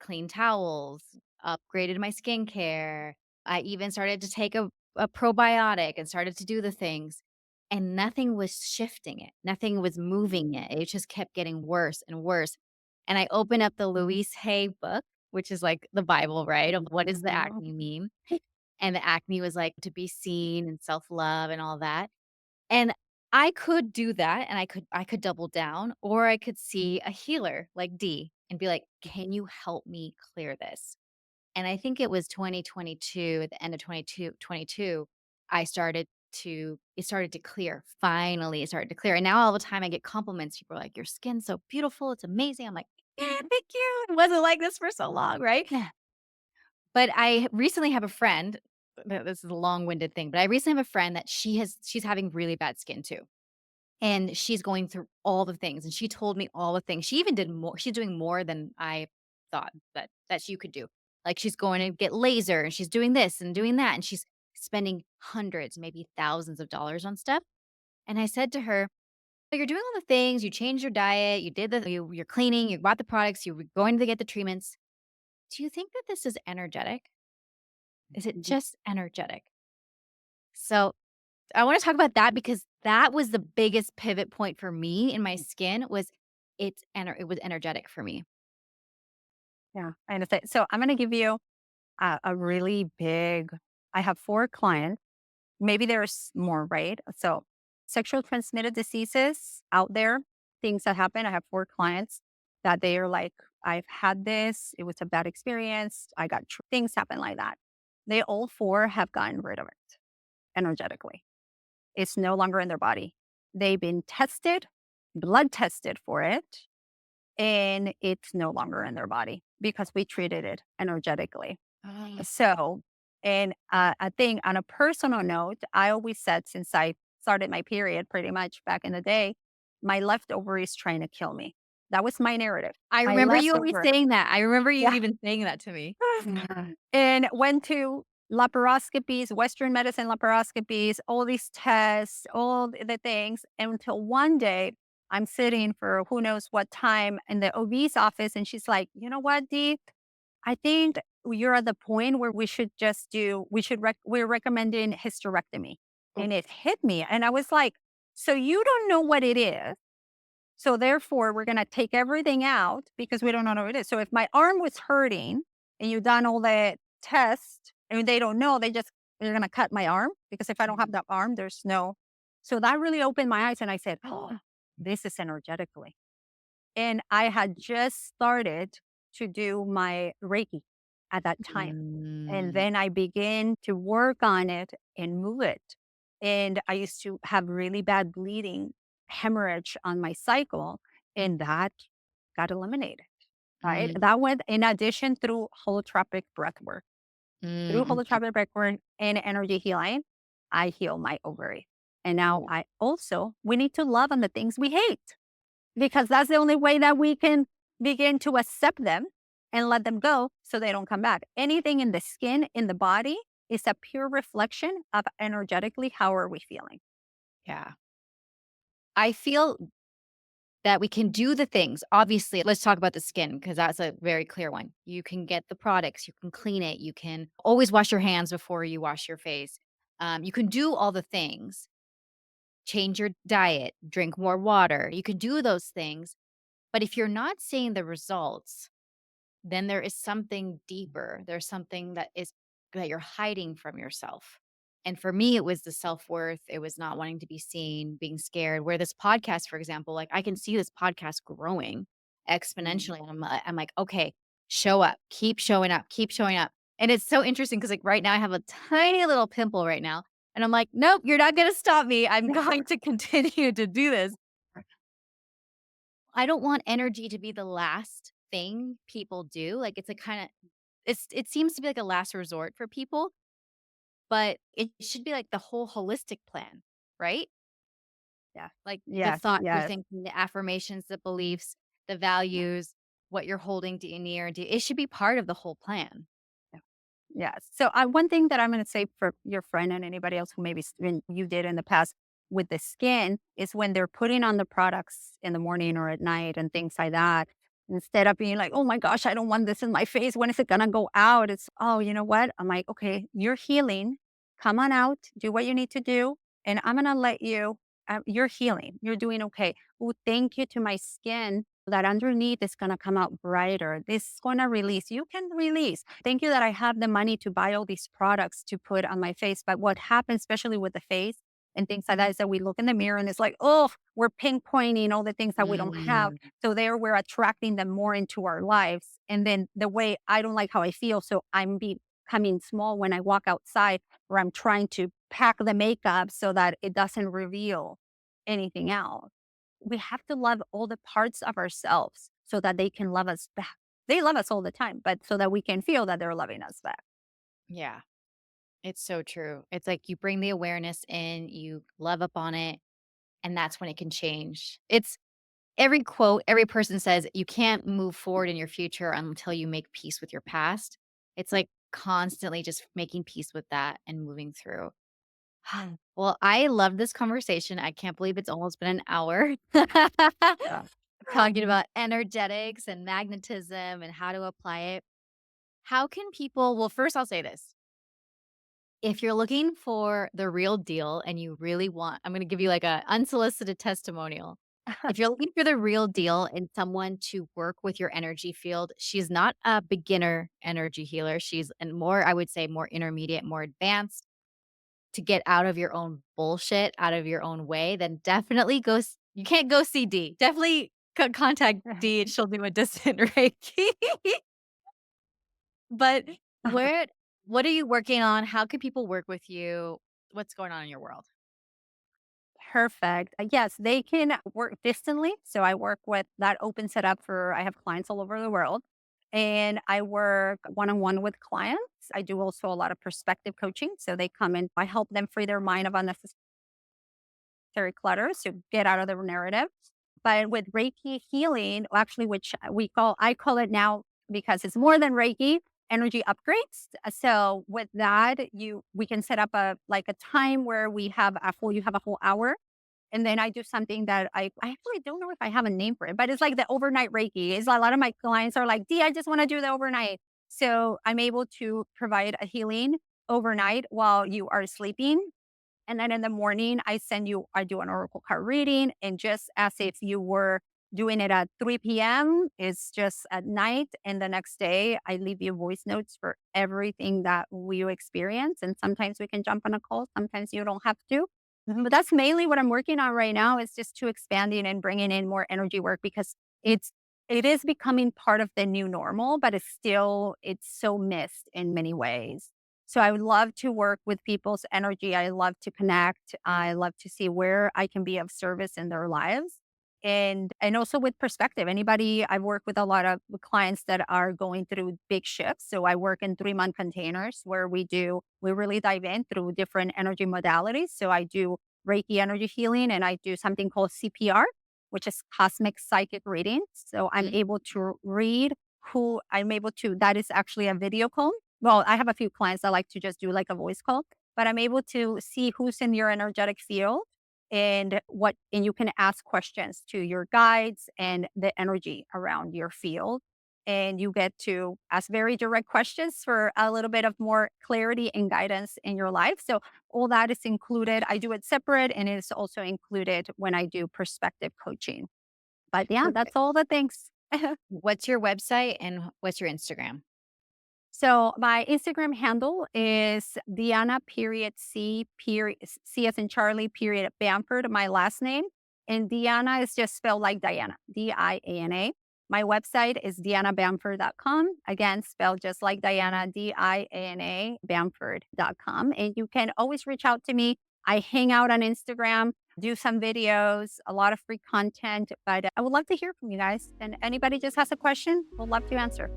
cleaned towels, upgraded my skincare. I even started to take a probiotic and started to do the things. And nothing was shifting it. Nothing was moving it. It just kept getting worse and worse. And I opened up the Louise Hay book, which is like the Bible, right? Of what does the Mhm. acne mean? And the acne was like to be seen and self-love and all that. And I could do that, and I could double down, or I could see a healer like D and be like, "Can you help me clear this?" And I think it was 2022, at the end of 22, I started it started to clear. Finally, it started to clear. And now all the time I get compliments. People are like, "Your skin's so beautiful. It's amazing." I'm like, "Yeah, thank you. It wasn't like this for so long, right?" Yeah. But I recently have a friend, this is a long-winded thing, but I recently have a friend that she's having really bad skin too. And she's going through all the things, and she told me all the things. She even did more she's doing more than I thought that she could do. Like, she's going to get laser, and she's doing this and doing that, and she's spending hundreds, maybe thousands of dollars on stuff. And I said to her, "So you're doing all the things, you changed your diet, you're cleaning, you bought the products, you were going to get the treatments. Do you think that this is energetic? Is it Mhm. just energetic?" So I wanna talk about that because that was the biggest pivot point for me in my skin was it was energetic for me. Yeah, I understand. So I'm going to give you a really big. I have 4 clients. Maybe there's more, right? So sexual transmitted diseases out there, things that happen. I have 4 clients that they are like, I've had this. It was a bad experience. Things happen like that. They all 4 have gotten rid of it energetically. It's no longer in their body. They've been tested, blood tested for it, and it's no longer in their body because we treated it energetically. Oh. So, and I think on a personal note, I always said started my period pretty much back in the day, my leftover is trying to kill me. That was my narrative. I My remember you always leftover. saying that. I remember you Yeah. even saying that to me. And went to laparoscopies, Western medicine laparoscopies, all these tests, all the things, until one day I'm sitting for who knows what time in the OB's office, and she's like, "You know what, Dee? I think you're at the point where we should just do. We're recommending hysterectomy." Oh, And it hit me, and I was like, "So you don't know what it is? So therefore, we're gonna take everything out because we don't know what it is. So if my arm was hurting and you've done all the tests and they don't know, they're gonna cut my arm because if I don't have mhm, the arm, there's no. So that really opened my eyes and I said, "Oh, this is energetically." And I had just started to do my Reiki at that time. And mm, then I began to work on it and move it. And I used to have really bad bleeding, hemorrhage on my cycle, and that got eliminated. Right. mm, That went in addition through holotropic breath work. Through mm, mm, holotropic breath work and energy healing, I heal my ovary. And now oh, we need to love on the things we hate because that's the only way that we can begin to accept them and let them go so they don't come back. Anything in the skin, in the body, is a pure reflection of energetically how are we feeling. yeah. I feel that we can do the things. Obviously, let's talk about the skin because that's a very clear one. You can get the products, you can clean it, you can always wash your hands before you wash your face. You can do all the things, change your diet, drink more water. You can do those things. But if you're not seeing the results, then there is something deeper. There's something that you're hiding from yourself. And for me, it was the self-worth. It was not wanting to be seen, being scared. Where this podcast, for example, like I can see this podcast growing Mm. exponentially. And I'm like, okay, show up, keep showing up, keep showing up. And it's so interesting because like right now I have a tiny little pimple right now. And I'm like, nope, you're not gonna stop me. I'm going to continue to do this. I don't want energy to be the last thing people do. Like it's a kind of it seems to be like a last resort for people, but it should be like the whole holistic plan, right? Yeah. Like the Yes. thought you're Yes. thinking, the affirmations, the beliefs, the values, what you're holding to near and dear. It should be part of the whole plan. Yeah. Yes. So, one thing that I'm going to say for your friend and anybody else who maybe you did in the past with the skin is when they're putting on the products in the morning or at night and things like that. Instead of being like, "Oh my gosh, I don't want this in my face. When is it gonna go out?" It's, "Oh, you know what?" I'm like, "Okay, you're healing. Come on out. Do what you need to do, and I'm gonna let you. You're healing. You're doing okay. Oh, thank you to my skin that underneath is going to come out brighter. This is going to release. You can release. Thank you that I have the money to buy all these products to put on my face. But what happens, especially with the face and things like that, is that we look in the mirror and it's like, oh, we're pinpointing all the things that we don't have. Mm, So there we're attracting them more into our lives. And then the way I don't like how I feel. So I'm becoming small when I walk outside where I'm trying to pack the makeup so that it doesn't reveal anything else. We have to love all the parts of ourselves so that they can love us back. They love us all the time, but so that we can feel that they're loving us back. yeah, it's so true. It's like you bring the awareness in, you love up on it, and that's when it can change. It's every quote, every person says you can't move forward in your future until you make peace with your past. It's like constantly just making peace with that and moving through. Well, I love this conversation. I can't believe it's almost been an hour Yeah. talking about energetics and magnetism and how to apply it. How can people, well, first I'll say this. If you're looking for the real deal and you really want, I'm going to give you like a unsolicited testimonial. If you're looking for the real deal and someone to work with your energy field, she's not a beginner energy healer. She's and more, I would say, more intermediate, more advanced to get out of your own bullshit, out of your own way. Then definitely you can't go see D. Definitely contact D and she'll do a distant Reiki. But where what are you working on? How can people work with you? What's going on in your world? Perfect. Yes, they can work distantly. So I work with that opens it up for, I have clients all over the world. And I work one on one with clients. I do also a lot of perspective coaching. So they come in, I help them free their mind of unnecessary unnecessary clutter to get out of the narrative. But with Reiki healing, actually, which I call it now because it's more than Reiki, energy upgrades. So with that, we can set up a time where you have a whole hour. And then I do something that I actually don't know if I have a name for it, but it's like the overnight Reiki. It's a lot of my clients are like, D, I just want to do the overnight. So I'm able to provide a healing overnight while you are sleeping. And then in the morning, I do an oracle card reading. And just as if you were doing it at 3 p.m., it's just at night. And the next day, I leave you voice notes for everything that we experience. And sometimes we can jump on a call, sometimes you don't have to. But that's mainly what I'm working on right now is just to expanding and bringing in more energy work because it is becoming part of the new normal, but it's so missed in many ways. So I would love to work with people's energy. I love to connect. I love to see where I can be of service in their lives. And also with perspective. I've worked with a lot of clients that are going through big shifts. So I work in 3-month containers where we really dive in through different energy modalities. So I do Reiki energy healing and I do something called CPR, which is cosmic psychic reading. So I'm Mhm. able to read that is actually a video call. Well, I have a few clients that like to just do like a voice call, but I'm able to see who's in your energetic field and you can ask questions to your guides and the energy around your field. And you get to ask very direct questions for a little bit of more clarity and guidance in your life. So all that is included. I do it separate and it's also included when I do perspective coaching. But yeah, that's Perfect. all the things. What's your website and what's your Instagram? So my Instagram handle is Diana period C as in Charlie period Bamford, my last name. And Diana is just spelled like Diana, Diana. My website is dianabamford.com. Again, spelled just like Diana, Diana, Bamford.com. And you can always reach out to me. I hang out on Instagram, do some videos, a lot of free content, but I would love to hear from you guys. And anybody just has a question, we'll love to answer.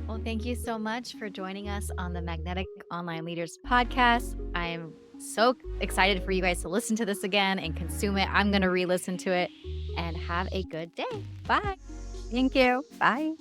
Well, thank you so much for joining us on the Magnetic Online Leaders podcast. I'm so excited for you guys to listen to this again and consume it. I'm going to re listen to it and have a good day. Bye. Thank you. Bye.